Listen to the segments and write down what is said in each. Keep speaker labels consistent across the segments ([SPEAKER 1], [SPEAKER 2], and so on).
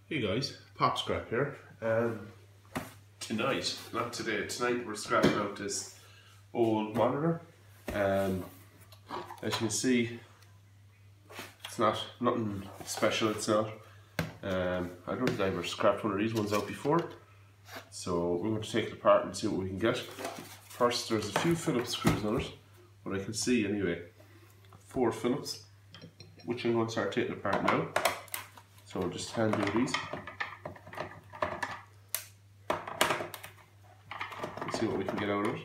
[SPEAKER 1] Hey guys, Pop Scrap here. Not today, tonight we're scrapping out this old monitor. As you can see, it's not nothing special, it's not. I don't think I ever scrapped one of these ones out before. So we're going to take it apart and see what we can get. First, there's a few Phillips screws on it, what I can see anyway. 4 Phillips, which I'm going to start taking apart now. So I'll just hand you these. Let's see what we can get out of it.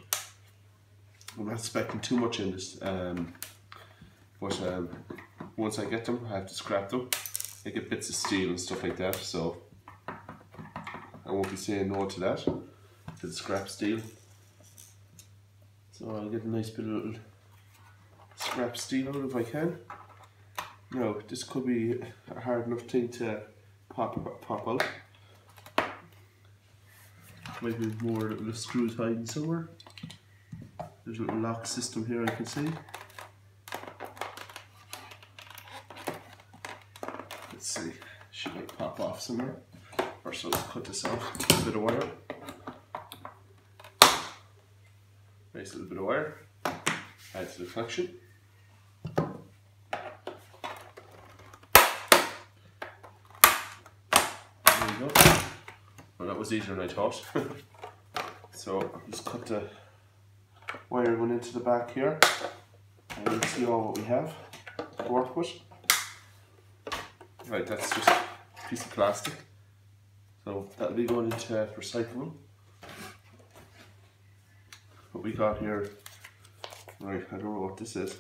[SPEAKER 1] I'm not expecting too much in this, but once I get them, I have to scrap them. I get bits of steel and stuff like that, so I won't be saying no to that, to the scrap steel. So I'll get a nice bit of little scrap steel out if I can. Now, this could be a hard enough thing to pop out. Might be more little screws hiding somewhere. There's a little lock system here I can see. Let's see, should I pop off somewhere? First let's cut this off, a bit of wire. Nice little bit of wire, add to the collection. There we go. Well, that was easier than I thought. So I'll just cut the wire going into the back here, and we'll see all what we have to work with. Right, that's just a piece of plastic. So that'll be going into recyclable. What we got here, right, I don't know what this is.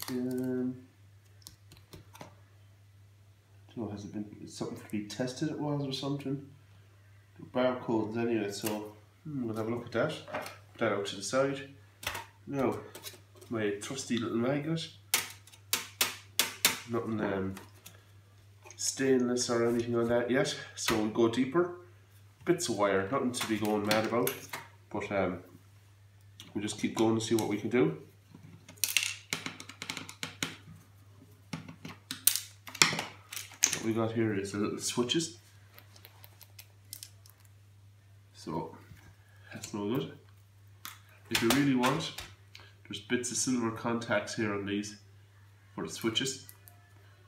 [SPEAKER 1] I don't know, has it been something to be tested it was or something? The barcodes anyway, so we'll have a look at that. Put that out to the side. Now, my trusty little magnet. Nothing stainless or anything on that yet, so we'll go deeper. Bits of wire, nothing to be going mad about, but we'll just keep going to see what we can do. What we got here is the little switches. So that's no good. If you really want, there's bits of silver contacts here on these for the switches.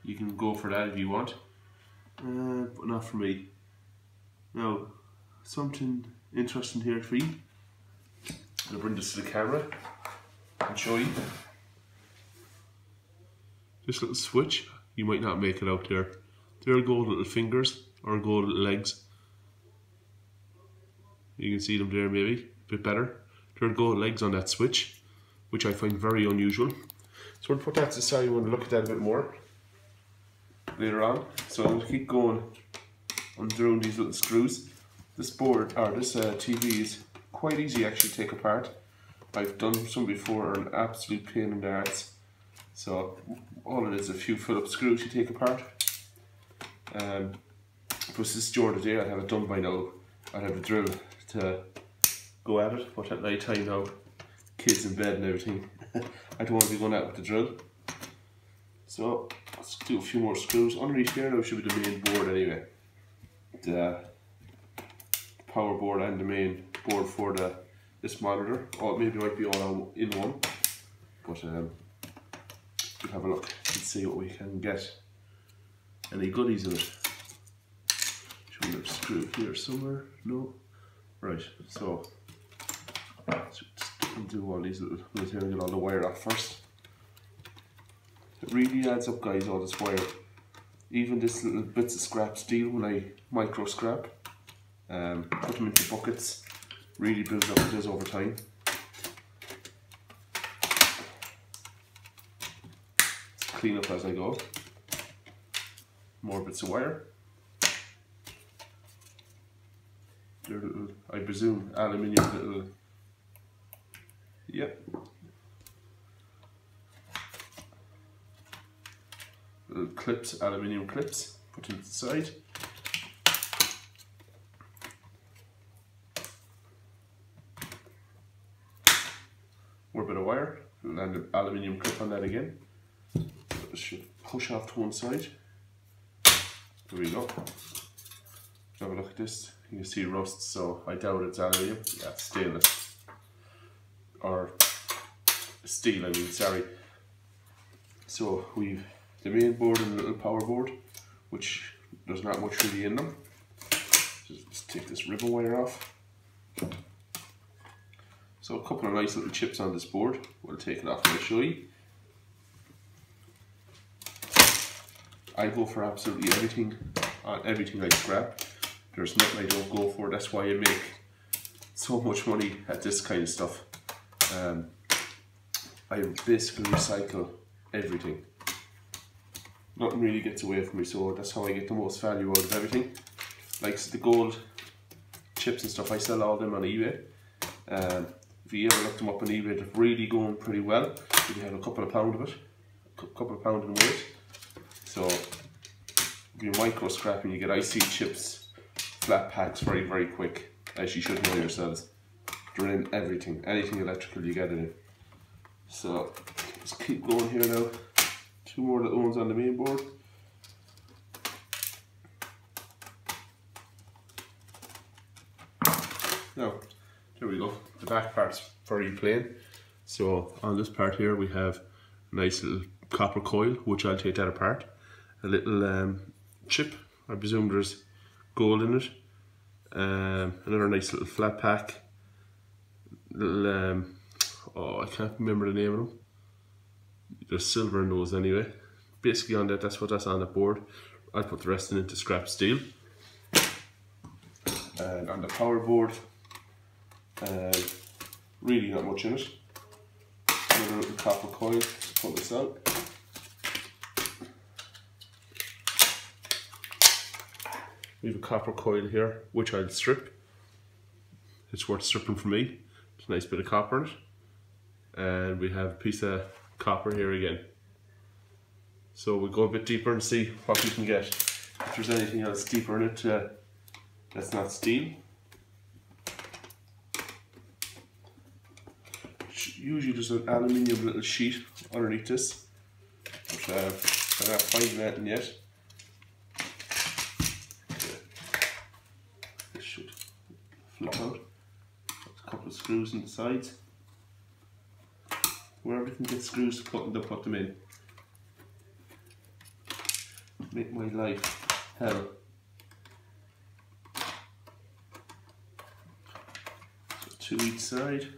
[SPEAKER 1] You can go for that if you want, but not for me. Now, something interesting here for you. I'll bring this to the camera and show you. This little switch, you might not make it out there. There go little fingers, or go little legs. You can see them there maybe, a bit better. There go legs on that switch, which I find very unusual. So we'll put that to the side, we'll look at that a bit more later on. So I'm going to keep going undrewing these little screws. This board, or this TV is quite easy actually to take apart. I've done some before, are an absolute pain in the arse. So all it is a few Phillips screws you take apart. Plus this during the day I'd have it done by now. I'd have a drill to go at it, but at night time now, kids in bed and everything, I don't want to be going out with the drill. So let's do a few more screws. Underneath here now should be the main board anyway. The power board and the main board for this monitor. Or maybe it might be all in one. But we'll have a look and see what we can get. Any goodies in it. Should we have a screw here somewhere? No. Right, so just do all these little bits here and get all the wire off first. It really adds up, guys, all this wire. Even this little bits of scrap steel, when I micro scrap, put them into buckets, really builds up, it does over time. Clean up as I go. More bits of wire. They're little, I presume, aluminium little, yep. Little clips, aluminium clips, put them to the side. More bit of wire, and an aluminium clip on that again. It should push off to one side. Here we go. Have a look at this. You can see rust, so I doubt it's aluminium. Yeah, it's stainless. Or steel, I mean, sorry. So we've the main board and the little power board, which there's not much really in them. Just take this ribbon wire off. So a couple of nice little chips on this board. We'll take it off and I'll show you. I go for absolutely everything I scrap. There's nothing I don't go for. That's why I make so much money at this kind of stuff. I basically recycle everything. Nothing really gets away from me, so that's how I get the most value out of everything. Like the gold chips and stuff, I sell all them on eBay. If you ever look them up on eBay, they're really going pretty well. If you have a couple of pound of it, a couple of pound in weight. So if you're micro scrapping, you get IC chips, flat packs very, very quick, as you should know yourselves. They're in everything, anything electrical you get in it. So let's keep going here now. Two more little ones on the main board. Now, there we go. The back part's very plain. So on this part here we have a nice little copper coil, which I'll take that apart. A little chip, I presume there's gold in it. Another nice little flat pack. Little, oh, I can't remember the name of them. There's silver in those anyway. Basically on that, that's on the board. I'll put the rest into scrap steel. And on the power board, really not much in it. Another little copper coil. Let's pull this out. We have a copper coil here, which I'll strip. It's worth stripping for me. It's a nice bit of copper in it. And we have a piece of copper here again. So we'll go a bit deeper and see what we can get. If there's anything else deeper in it that's not steel. Usually there's an aluminium little sheet underneath this, but I'm not finding that yet. This should flip out. There's a couple of screws in the sides. Wherever you can get screws to they'll put them in. Make my life hell. So 2 each side.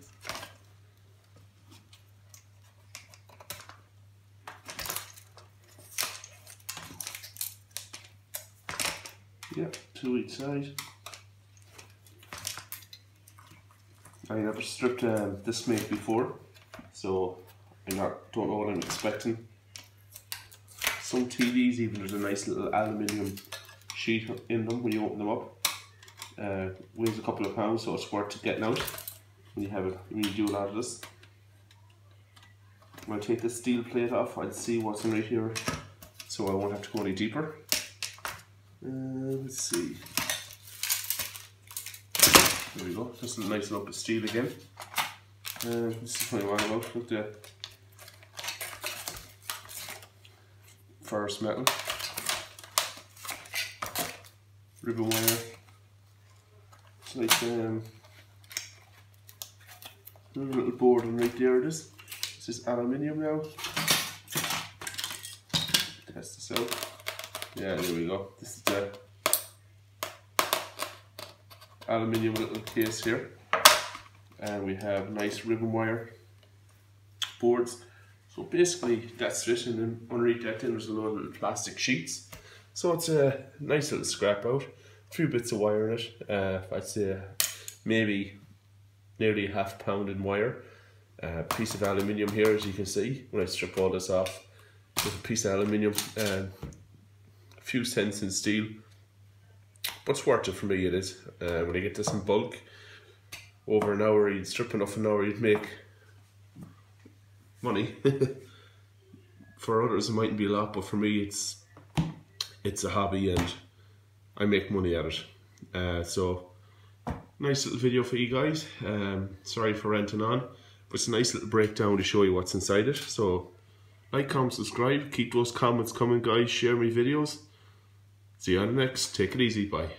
[SPEAKER 1] Yeah, 2 each side. I never stripped this mate before, so I don't know what I'm expecting. Some TVs even there's a nice little aluminium sheet in them when you open them up. Weighs a couple of pounds, so it's worth getting out when you do a lot of this. I'll take this steel plate off. I'll see what's in right here, so I won't have to go any deeper. Let's see. There we go. Just a nice lump of steel again. This is what I want about with the ferrous metal. Ribbon wire. It's like another little board and right there it is. This is aluminium now. Test this out. Yeah, there we go. This is the aluminium little case here, and we have nice ribbon wire boards. So basically that's it, and then underneath that there's a load of little plastic sheets. So it's a nice little scrap out. A few bits of wire in it. I'd say maybe nearly ½ pound in wire. A piece of aluminium here, as you can see. When I strip all this off, there's a piece of aluminium. A few cents in steel, but it's worth it for me. It is. When you get this in bulk, over an hour, you'd strip enough an hour, you'd make money. For others it mightn't be a lot, but for me it's a hobby and I make money at it. So nice little video for you guys. Sorry for ranting on, but it's a nice little breakdown to show you what's inside it. So like, comment, subscribe, keep those comments coming guys, share my videos. See you on the next. Take it easy. Bye.